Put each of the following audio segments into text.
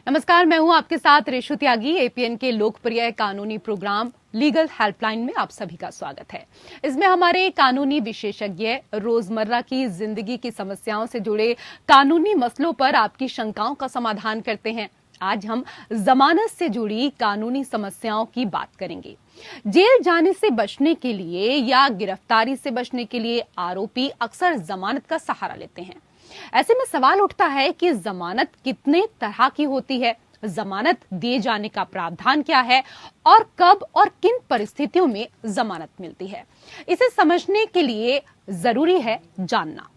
नमस्कार, मैं हूं आपके साथ रेशु त्यागी। एपीएन के लोकप्रिय कानूनी प्रोग्राम लीगल हेल्पलाइन में आप सभी का स्वागत है। इसमें हमारे कानूनी विशेषज्ञ रोजमर्रा की जिंदगी की समस्याओं से जुड़े कानूनी मसलों पर आपकी शंकाओं का समाधान करते हैं। आज हम जमानत से जुड़ी कानूनी समस्याओं की बात करेंगे। जेल जाने से बचने के लिए या गिरफ्तारी से बचने के लिए आरोपी अक्सर जमानत का सहारा लेते हैं। ऐसे में सवाल उठता है कि जमानत कितने तरह की होती है, जमानत दिए जाने का प्रावधान क्या है और कब और किन परिस्थितियों में जमानत मिलती है। इसे समझने के लिए जरूरी है जानना।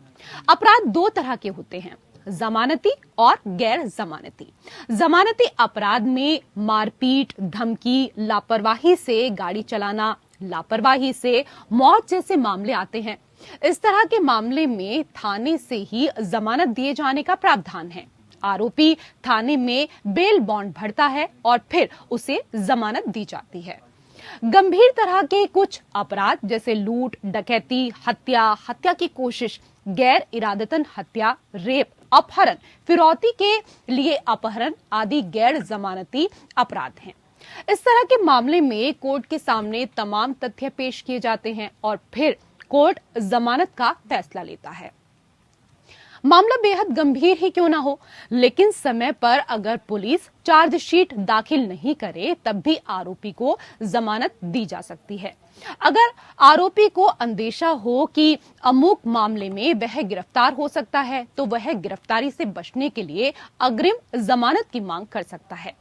अपराध दो तरह के होते हैं, जमानती और गैर जमानती। जमानती अपराध में मारपीट, धमकी, लापरवाही से गाड़ी चलाना, लापरवाही से मौत जैसे मामले आते हैं। इस तरह के मामले में थाने से ही जमानत दिए जाने का प्रावधान है। आरोपी थाने में बेल बॉन्ड भरता है और फिर उसे जमानत दी जाती है। गंभीर तरह के कुछ अपराध जैसे लूट, डकैती, हत्या की कोशिश, गैर इरादतन हत्या, रेप, अपहरण, फिरौती के लिए अपहरण आदि गैर जमानती अपराध हैं। इस तरह के मामले में कोर्ट के सामने तमाम तथ्य पेश किए जाते हैं और फिर कोर्ट जमानत का फैसला लेता है। मामला बेहद गंभीर ही क्यों ना हो, लेकिन समय पर अगर पुलिस चार्जशीट दाखिल नहीं करे तब भी आरोपी को जमानत दी जा सकती है। अगर आरोपी को अंदेशा हो कि अमुक मामले में वह गिरफ्तार हो सकता है तो वह गिरफ्तारी से बचने के लिए अग्रिम जमानत की मांग कर सकता है।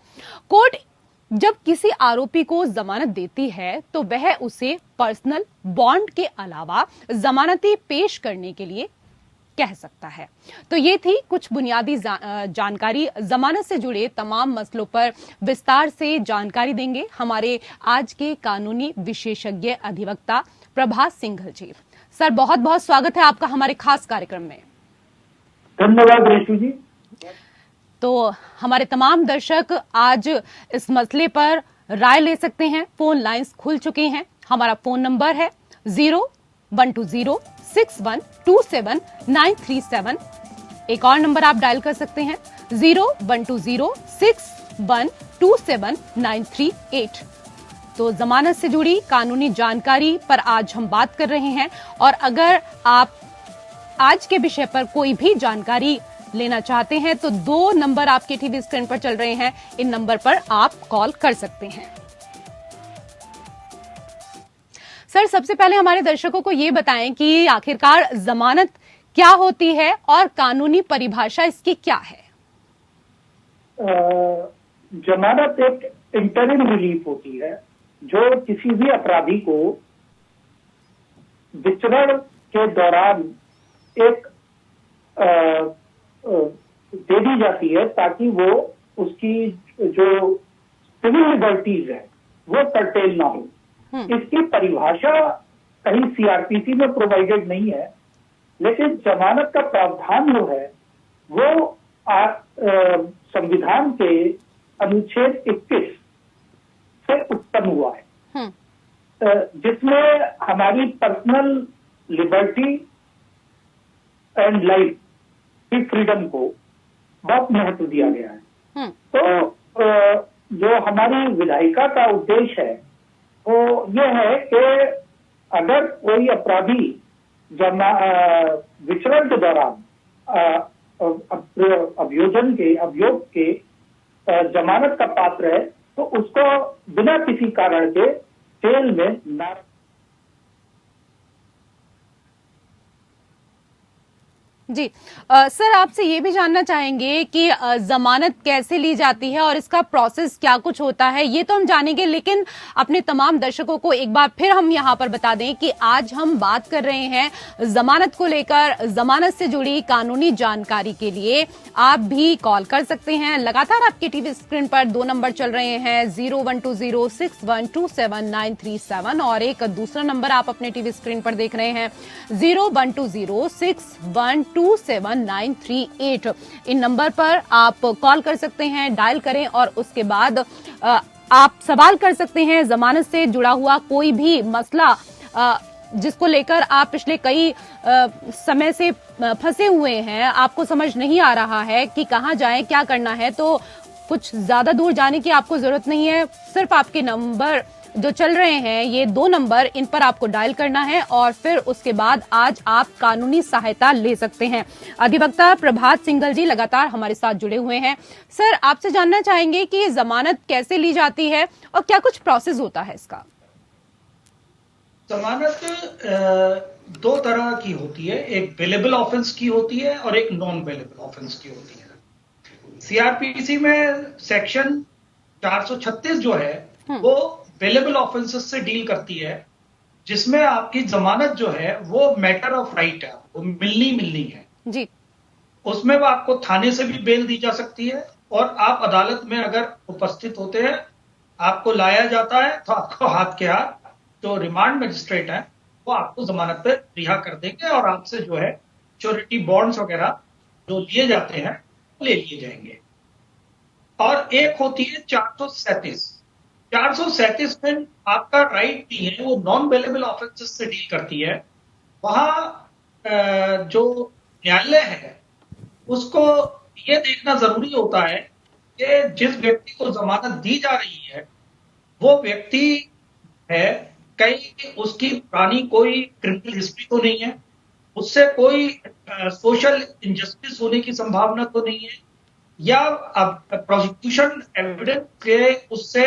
कोर्ट जब किसी आरोपी को जमानत देती है तो वह उसे पर्सनल बॉन्ड के अलावा जमानती पेश करने के लिए कह सकता है। तो ये थी कुछ बुनियादी जानकारी। जमानत से जुड़े तमाम मसलों पर विस्तार से जानकारी देंगे हमारे आज के कानूनी विशेषज्ञ अधिवक्ता प्रभास सिंघल जी। सर, बहुत बहुत स्वागत है आपका हमारे खास कार्यक्रम में। धन्यवाद रेशु जी। तो हमारे तमाम दर्शक आज इस मसले पर राय ले सकते हैं। फोन लाइंस खुल चुके हैं। हमारा फोन नंबर है 012061279337। एक और नंबर आप डायल कर सकते हैं 012061279338। तो जमानत से जुड़ी कानूनी जानकारी पर आज हम बात कर रहे हैं और अगर आप आज के विषय पर कोई भी जानकारी लेना चाहते हैं तो दो नंबर आपके टीवी स्क्रीन पर चल रहे हैं। इन नंबर पर आप कॉल कर सकते हैं। सर, सबसे पहले हमारे दर्शकों को ये बताएं कि आखिरकार जमानत क्या होती है और कानूनी परिभाषा इसकी क्या है। जमानत एक इंटरिम रिलीफ होती है जो किसी भी अपराधी को विचरण के दौरान एक दे दी जाती है ताकि वो उसकी जो सिविल लिबर्टीज है वो कर्टेल ना हो। इसकी परिभाषा कहीं सीआरपीसी में प्रोवाइडेड नहीं है, लेकिन जमानत का प्रावधान जो है वो संविधान के अनुच्छेद 21 से उत्पन्न हुआ है, जिसमें हमारी पर्सनल लिबर्टी एंड लाइफ की फ्रीडम को बहुत महत्व दिया गया है। तो जो हमारी विधायिका का उद्देश्य है वो ये है कि अगर कोई अपराधी विचरण के दौरान अभियोग के जमानत का पात्र है तो उसको बिना किसी कारण के जेल में न। जी सर, आपसे ये भी जानना चाहेंगे कि जमानत कैसे ली जाती है और इसका प्रोसेस क्या कुछ होता है। ये तो हम जानेंगे, लेकिन अपने तमाम दर्शकों को एक बार फिर हम यहाँ पर बता दें कि आज हम बात कर रहे हैं जमानत को लेकर। जमानत से जुड़ी कानूनी जानकारी के लिए आप भी कॉल कर सकते हैं। लगातार आपके टीवी स्क्रीन पर दो नंबर चल रहे हैं 012061279337 और एक दूसरा नंबर आप अपने टीवी स्क्रीन पर देख रहे हैं 012061279338। इन नंबर पर आप कॉल कर सकते हैं, डायल करें और उसके बाद आप सवाल कर सकते हैं जमानत से जुड़ा हुआ कोई भी मसला जिसको लेकर आप पिछले कई समय से फंसे हुए हैं, आपको समझ नहीं आ रहा है कि कहां जाएं, क्या करना है, तो कुछ ज्यादा दूर जाने की आपको जरूरत नहीं है, सिर्फ आपके नंबर जो चल रहे हैं, ये 2 नंबर, इन पर आपको डायल करना है और फिर उसके बाद आज आप कानूनी सहायता ले सकते हैं। अधिवक्ता प्रभात सिंघल जी लगातार हमारे साथ जुड़े हुए हैं। सर, आपसे जानना चाहेंगे कि जमानत कैसे ली जाती है और क्या कुछ प्रोसेस होता है इसका? जमानत 2 तरह की होती है, एक बेलेबल ऑफेंस की होती है और एक नॉन बेलेबल ऑफेंस की होती है। सीआरपीसी में सेक्शन 436 जो है वो बेलेबल ऑफेंसेस से डील करती है, जिसमें आपकी जमानत जो है वो मैटर ऑफ राइट है, वो मिलनी है जी। उसमें वो आपको थाने से भी बेल दी जा सकती है और आप अदालत में अगर उपस्थित होते हैं, आपको लाया जाता है तो आपको हाथ के हाथ जो रिमांड मजिस्ट्रेट है वो आपको जमानत पे रिहा कर देंगे और आपसे जो है श्योरिटी बॉन्ड्स वगैरह जो लिए जाते हैं ले लिए जाएंगे। और एक होती है 437 में आपका राइट नहीं है, वो नॉन बेलेबल ऑफेंसेस से डील करती है। वहां जो न्यायालय है उसको ये देखना जरूरी होता है कि जिस व्यक्ति को जमानत दी जा रही है वो व्यक्ति है, कहीं उसकी पुरानी कोई क्रिमिनल हिस्ट्री तो नहीं है, उससे कोई सोशल इनजस्टिस होने की संभावना तो नहीं है, या अब प्रोसिक्यूशन एविडेंस के उससे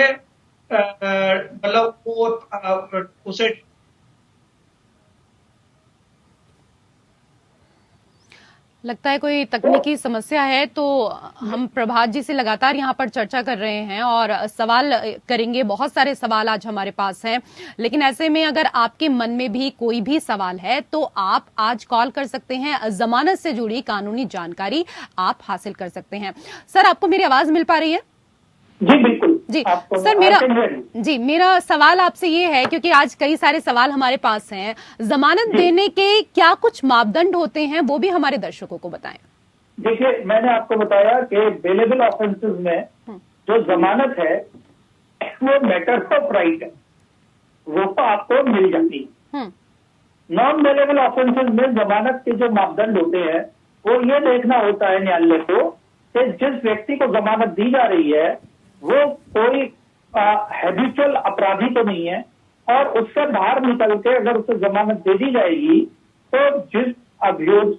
मतलब वो उसे लगता है कोई तकनीकी समस्या है, तो हम प्रभात जी से लगातार यहाँ पर चर्चा कर रहे हैं और सवाल करेंगे। बहुत सारे सवाल आज हमारे पास हैं, लेकिन ऐसे में अगर आपके मन में भी कोई भी सवाल है तो आप आज कॉल कर सकते हैं, जमानत से जुड़ी कानूनी जानकारी आप हासिल कर सकते हैं। सर, आपको मेरी आवाज मिल पा रही है? जी बिल्कुल जी सर, मेरा सवाल आपसे ये है, क्योंकि आज कई सारे सवाल हमारे पास हैं, जमानत देने के क्या कुछ मापदंड होते हैं वो भी हमारे दर्शकों को बताएं। देखिए, मैंने आपको बताया कि बेलेबल ऑफेंसेस में जो जमानत है वो मैटर ऑफ राइट है, वो तो आपको मिल जाती है। नॉन बेलेबल ऑफेंसेस में जमानत के जो मापदंड होते हैं वो ये देखना होता है न्यायालय को कि जिस व्यक्ति को जमानत दी जा रही है वो कोई हैबिचुअल अपराधी तो नहीं है, और उससे बाहर निकल के अगर उसे जमानत दे दी जाएगी तो जिस अभियोग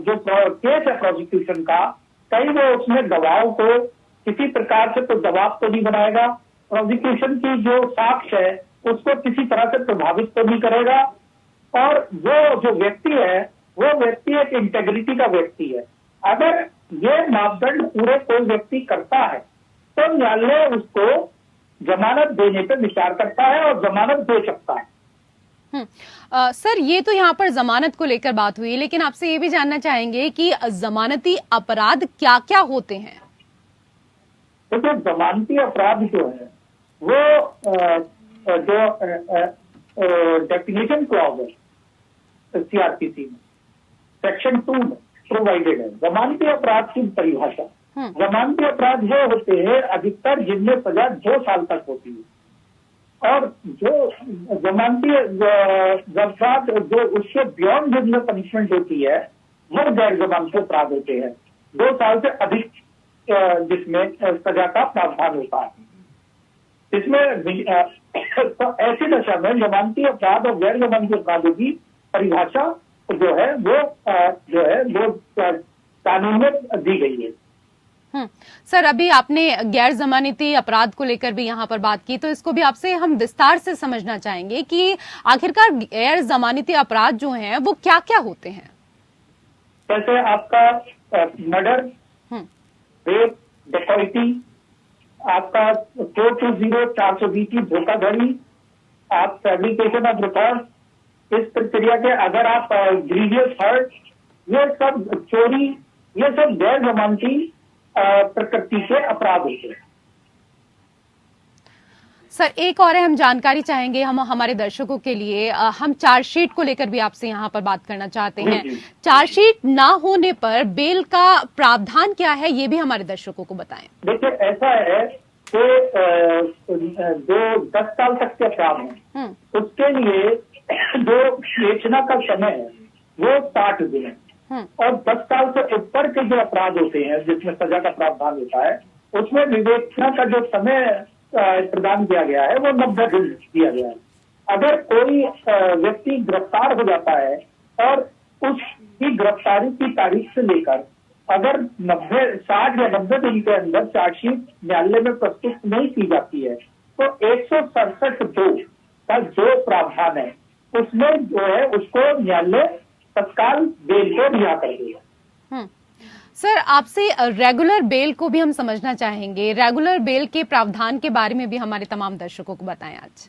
जो केस है प्रोसिक्यूशन का, कहीं वो उसमें गवाहों को किसी प्रकार से तो दबाव तो नहीं बनाएगा, प्रोसिक्यूशन की जो साक्ष्य है उसको किसी तरह से प्रभावित तो नहीं करेगा, और वो जो व्यक्ति है वो व्यक्ति एक इंटेग्रिटी का व्यक्ति है। अगर ये मापदंड पूरे कोई व्यक्ति करता है तो न्यायालय उसको जमानत देने पर विचार करता है और जमानत दे सकता है। सर, ये तो यहाँ पर जमानत को लेकर बात हुई, लेकिन आपसे ये भी जानना चाहेंगे कि जमानती अपराध क्या क्या होते हैं? देखिए, जमानती अपराध जो है वो जो डेफिनेशन क्लॉज है सीआरपीसी में सेक्शन 2 में प्रोवाइडेड है। जमानती अपराध की परिभाषा, जमानती अपराध वो होते हैं अधिकतर जिनमें सजा 2 साल तक होती है, और जो जमानती अपराध जो उससे बियॉन्ड जिनमें पनिशमेंट होती है वो गैर जमानती अपराध होते हैं, 2 साल से अधिक जिसमें सजा का प्रावधान होता है। इसमें तो ऐसी दशा में जमानती अपराध और गैर जमानती अपराधों की परिभाषा जो है वो कानून में दी गई है। सर, अभी आपने गैर जमानती अपराध को लेकर भी यहाँ पर बात की, तो इसको भी आपसे हम विस्तार से समझना चाहेंगे कि आखिरकार गैर जमानती अपराध जो हैं वो क्या क्या होते हैं। जैसे आपका मर्डर, रेप, डकैती, आपका 420, 420 धोखाधड़ी, आप फैब्रिकेशन ऑफ रिकॉर्ड, इस प्रक्रिया के अगर आप ग्रीवियस हर्ट, ये सब चोरी, ये सब गैर जमानती प्रकृति के अपराध होते हैं। सर, एक और हम जानकारी चाहेंगे हम हमारे दर्शकों के लिए, हम चार्जशीट को लेकर भी आपसे यहाँ पर बात करना चाहते हैं। चार्जशीट ना होने पर बेल का प्रावधान क्या है, ये भी हमारे दर्शकों को बताएं। देखिए, ऐसा है कि जो 10 साल तक के अपराध हैं उसके लिए जो विवेचना का समय है वो 60 दिन है, और 10 साल से ऊपर के जो अपराध होते हैं जिसमें सजा का प्रावधान होता है उसमें विवेचना का जो समय प्रदान किया गया है वो 90 दिन दिया गया है। अगर कोई व्यक्ति गिरफ्तार हो जाता है और उसकी गिरफ्तारी की तारीख से लेकर अगर 60 या 90 दिन के अंदर चार्जशीट न्यायालय में प्रस्तुत नहीं की जाती है तो 167(2) का जो प्रावधान है उसमें जो है उसको न्यायालय तत्काल बेल को रिहा कर देगा। सर, आपसे रेगुलर बेल को भी हम समझना चाहेंगे। रेगुलर बेल के प्रावधान के बारे में भी हमारे तमाम दर्शकों को बताएं आज।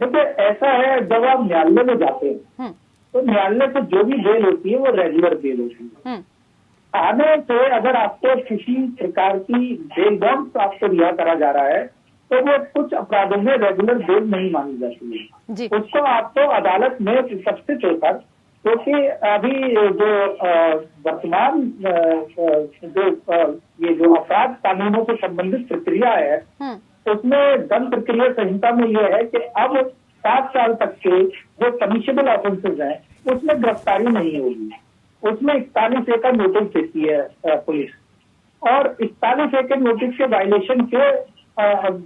देखिए, ऐसा है, जब आप न्यायालय में जाते हैं तो न्यायालय से जो भी बेल होती है वो रेगुलर बेल होती है। थाने से अगर आपको किसी प्रकार की बेल बॉन्ड आपको रिहा करा जा रहा है तो वो कुछ अपराधों में रेगुलर बेल नहीं मानी जाती है। उसको आपको अदालत में उपस्थित होकर, क्योंकि अभी जो वर्तमान ये जो अपराध कानूनों से संबंधित प्रक्रिया है उसमें दंड प्रक्रिया संहिता में यह है कि अब 7 साल तक के जो पनिशेबल ऑफेंसेज हैं उसमें गिरफ्तारी नहीं होगी। उसमें 41A का नोटिस देती है पुलिस, और 41A के नोटिस के वायलेशन के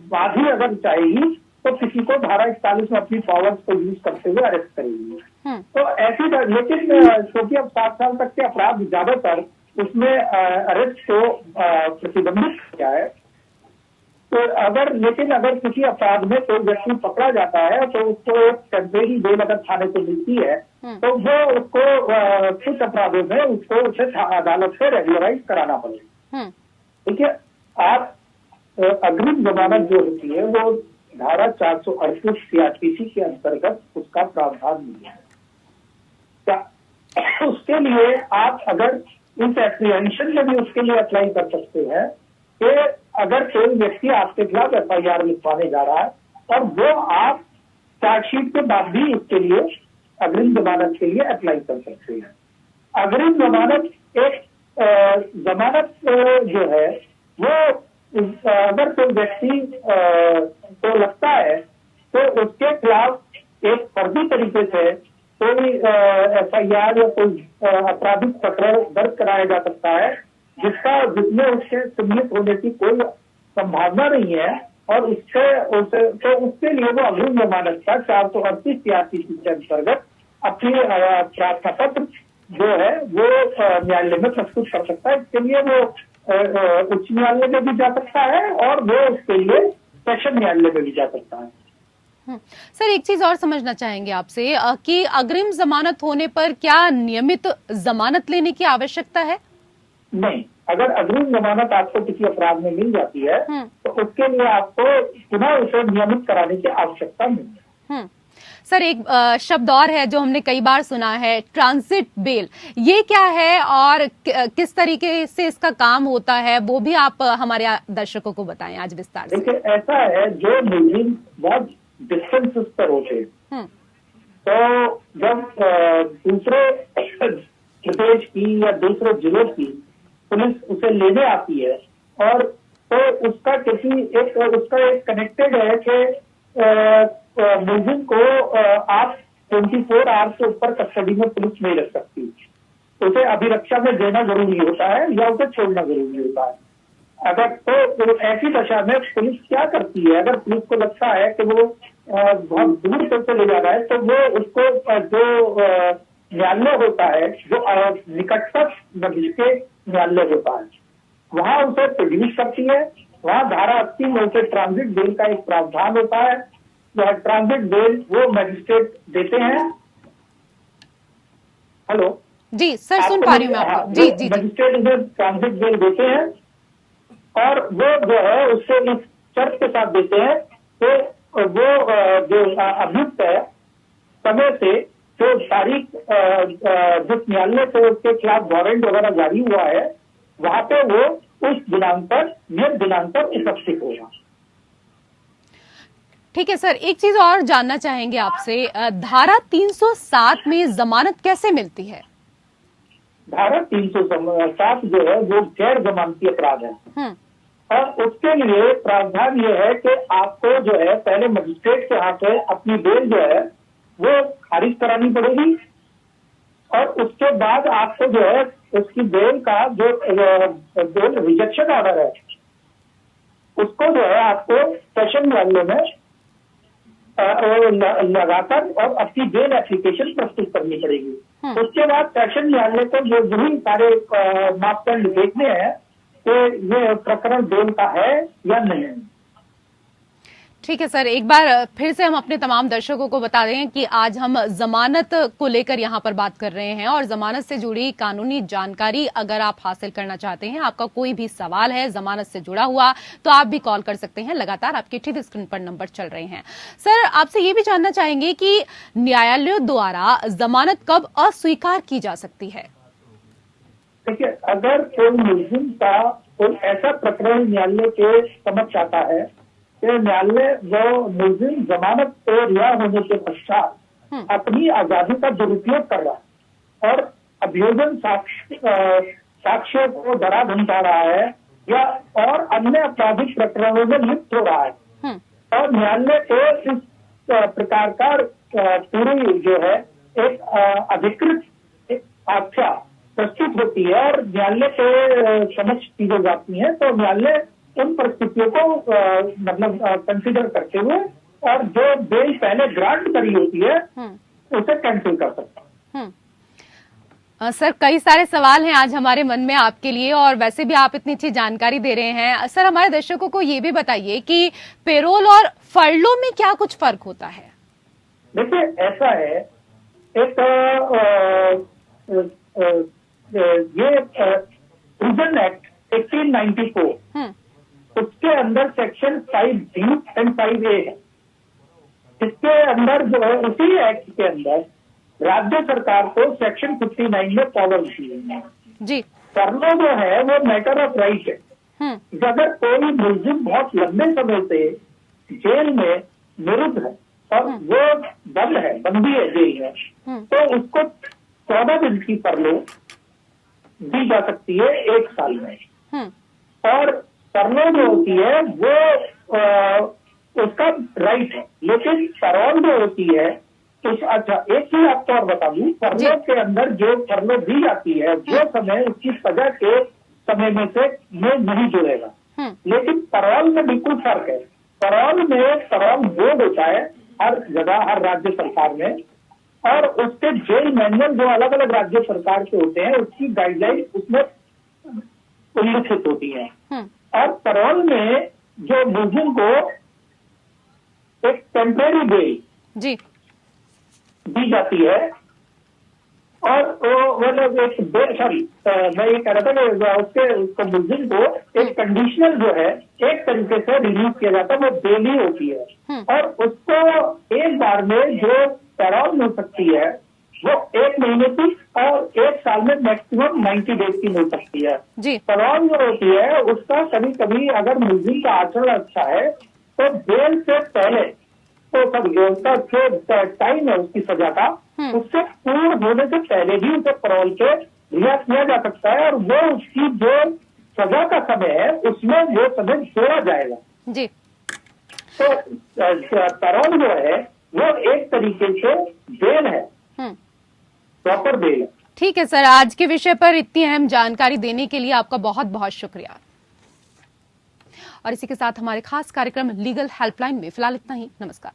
बाद ही अगर चाहेगी तो किसी को धारा 41 में अपनी पावर्स को यूज करते हुए अरेस्ट करेगी। तो ऐसी, लेकिन क्योंकि अब 7 साल तक के अपराध ज्यादातर उसमें अरेस्ट को प्रतिबंधित किया है, तो अगर किसी अपराध में कोई व्यक्ति पकड़ा जाता है तो उसको एक टेम्परेरी बेल अगर थाने को मिलती है तो वो उसको कुछ अपराधों में उसको उसे अदालत से रेगुलराइज कराना पड़ेगा। ठीक है, आप अग्रिम जमानत जो होती है वो धारा 438 CRPC के अंतर्गत उसका प्रावधान नहीं है। क्या उसके लिए आप अगर इस एप्रीहेंशन में भी उसके लिए अप्लाई कर सकते हैं कि अगर कोई व्यक्ति आपके खिलाफ FIR लिखवाने जा रहा है और वो आप चार्जशीट के बाद भी इसके लिए अग्रिम जमानत के लिए अप्लाई कर सकते हैं। अग्रिम जमानत एक जमानत जो है वो अगर कोई व्यक्ति को लगता है तो उसके खिलाफ एक फर्जी तरीके से कोई FIR या कोई आपराधिक प्रकरण दर्ज कराया जा सकता है जिसमें उसके सम्मिलित होने की कोई संभावना नहीं है, और तो उसके लिए वो अग्रिम जमानत का 438 CRPC के अंतर्गत अपनी प्रार्थना पत्र जो है वो न्यायालय में प्रस्तुत कर सकता है। इसके लिए वो उच्च न्यायालय में भी जा सकता है और वो उसके लिए सेशन न्यायालय में भी जा सकता है। सर, एक चीज और समझना चाहेंगे आपसे कि अग्रिम जमानत होने पर क्या नियमित जमानत लेने की आवश्यकता है? नहीं, अगर अग्रिम जमानत आपको किसी अपराध में मिल जाती है तो उसके लिए आपको पुनः उसे नियमित कराने की आवश्यकता नहीं है। सर, एक शब्द और है जो हमने कई बार सुना है, ट्रांजिट बेल। ये क्या है और किस तरीके से इसका काम होता है, वो भी आप हमारे दर्शकों को बताएं आज विस्तार से। देखिए, ऐसा है, जो मुलजिम बहुत डिस्टेंसेस पर होते हैं तो जब दूसरे प्रदेश की या दूसरे जिलों की पुलिस उसे लेने आती है और तो उसका एक कनेक्टेड है कि मुलजिम को आप 24 आवर्स से ऊपर कस्टडी में पुलिस नहीं रख सकती। उसे अभिरक्षा में देना जरूरी होता है या उसे छोड़ना जरूरी होता है। अगर तो ऐसी दशा में पुलिस क्या करती है, अगर पुलिस को लगता है कि वो बहुत दूर तक से ले जा रहा है तो वो उसको जो न्यायालय होता है, जो निकटतम मजिस्ट्रेट न्यायालय होता है, वहां उसे प्रोड्यूस करती है। वहां धारा 80 में उसे ट्रांजिट बेल का एक प्रावधान होता है। ट्रांजिट बेल वो मजिस्ट्रेट देते हैं। हेलो जी सर, सुन पा रही हूँ मैं आपको। जी जी, मजिस्ट्रेट उसे ट्रांजिट बेल देते हैं और वो जो है उससे इस शर्त के साथ देते हैं कि वो जो अभियुक्त है समय से जो तारीख जिस न्यायालय से उसके खिलाफ वारंट वगैरह जारी हुआ है वहां पे वो उस दिनांक पर नियत दिनांक पर उपस्थित होगा। ठीक है सर, एक चीज और जानना चाहेंगे आपसे, धारा 307 में जमानत कैसे मिलती है? धारा 307 जो है वो गैर जमानती अपराध है और उसके लिए प्रावधान ये है कि आपको जो है पहले मजिस्ट्रेट के हाथ से अपनी बेल जो है वो खारिज करानी पड़ेगी और उसके बाद आपको जो है उसकी बेल का जो बेल रिजेक्शन ऑर्डर है उसको जो है आपको सेशन न्यायालय में लगाकर और अपनी बेल एप्लीकेशन प्रस्तुत करनी पड़ेगी। उसके बाद सेशन न्यायालय को जो यही सारे मापदंड देखने हैं कि ये प्रकरण बेल का है या नहीं है। ठीक है सर, एक बार फिर से हम अपने तमाम दर्शकों को बता दें कि आज हम जमानत को लेकर यहां पर बात कर रहे हैं और जमानत से जुड़ी कानूनी जानकारी अगर आप हासिल करना चाहते हैं, आपका कोई भी सवाल है जमानत से जुड़ा हुआ, तो आप भी कॉल कर सकते हैं। लगातार आपके टीवी स्क्रीन पर नंबर चल रहे हैं। सर, आपसे ये भी जानना चाहेंगे कि न्यायालयों द्वारा जमानत कब अस्वीकार की जा सकती है? देखिए, अगर कोई मुलजिम का कोई ऐसा प्रकरण न्यायालय के समक्ष आता है, न्यायालय जो मुलजिम जमानत पे रिहा होने के पश्चात अपनी आजादी का दुरुपयोग कर रहा है और अभियोजन साक्ष्यों को डरा धमका रहा है या और अन्य आपराधिक प्रकरणों में लिप्त हो रहा है और न्यायालय को इस प्रकार का पूरी जो है एक अधिकृत आख्या प्रस्तुत होती है और न्यायालय के समक्ष चीजें जाती हैं, तो न्यायालय उन परिस्थितियों को मतलब कंसीडर करते हुए और जो बेल पहले ग्रांट करी होती है उसे कैंसिल कर सकता है। सर, कई सारे सवाल हैं आज हमारे मन में आपके लिए और वैसे भी आप इतनी अच्छी जानकारी दे रहे हैं। सर, हमारे दर्शकों को ये भी बताइए कि पेरोल और फर्लो में क्या कुछ फर्क होता है? देखिए, ऐसा है, एक ये प्रिजन एक्ट 1894 उसके अंदर सेक्शन 5B एंड 5A है। इसके अंदर जो है उसी एक्ट के अंदर राज्य सरकार को सेक्शन 59 में पावर दी है जी। फर्लो जो है वो मैटर ऑफ राइट है। अगर कोई मुलजिम बहुत लंबे समय से जेल में निरुद्ध है और वो बंद है, बंदी है जेल में, तो उसको 14 दिन की फर्लो दी जा सकती है 1 साल में। और फर्लो जो होती है वो उसका राइट है, लेकिन पैरोल जो होती है अच्छा, एक चीज आपको और बता दूं, फर्लो के अंदर जो फर्लो दी जाती है वो समय उसकी सजा के समय में से नहीं जुड़ेगा, लेकिन पैरोल में बिल्कुल फर्क है। पैरोल में पैरोल बोर्ड होता है हर जगह, हर राज्य सरकार में, और उसके जेल मैनुअल जो अलग अलग राज्य सरकार के होते हैं उसकी गाइडलाइन उसमें उल्लिखित होती है। और पैरोल में जो मुलजिम को एक टेम्परेरी बेल जी दी जाती है और वो मतलब एक बेल, सॉरी मैं ये कह रहा था कि उसके मुलजिम को एक कंडीशनल जो है एक तरीके से रिलीज किया जाता है, वो बेल ही होती है और उसको एक बार में जो पैरोल मिल सकती है वो 1 महीने की और 1 साल में मैक्सिमम 90 डेज की मिल सकती है। पैरोल जो होती है उसका कभी कभी अगर मुलजिम का आचरण अच्छा है तो बेल से पहले तो उसका जो टाइम है उसकी सजा का उससे पूर्ण होने से पहले भी उसे पैरोल के रिहा किया जा सकता है और वो उसकी जो सजा का समय है उसमें वो समय जोड़ा जाएगा जी। तो पैरोल जो है वो एक तरीके से बेल है, प्रॉपर बेल है। ठीक है सर, आज के विषय पर इतनी अहम जानकारी देने के लिए आपका बहुत बहुत शुक्रिया। और इसी के साथ हमारे खास कार्यक्रम लीगल हेल्पलाइन में फिलहाल इतना ही। नमस्कार।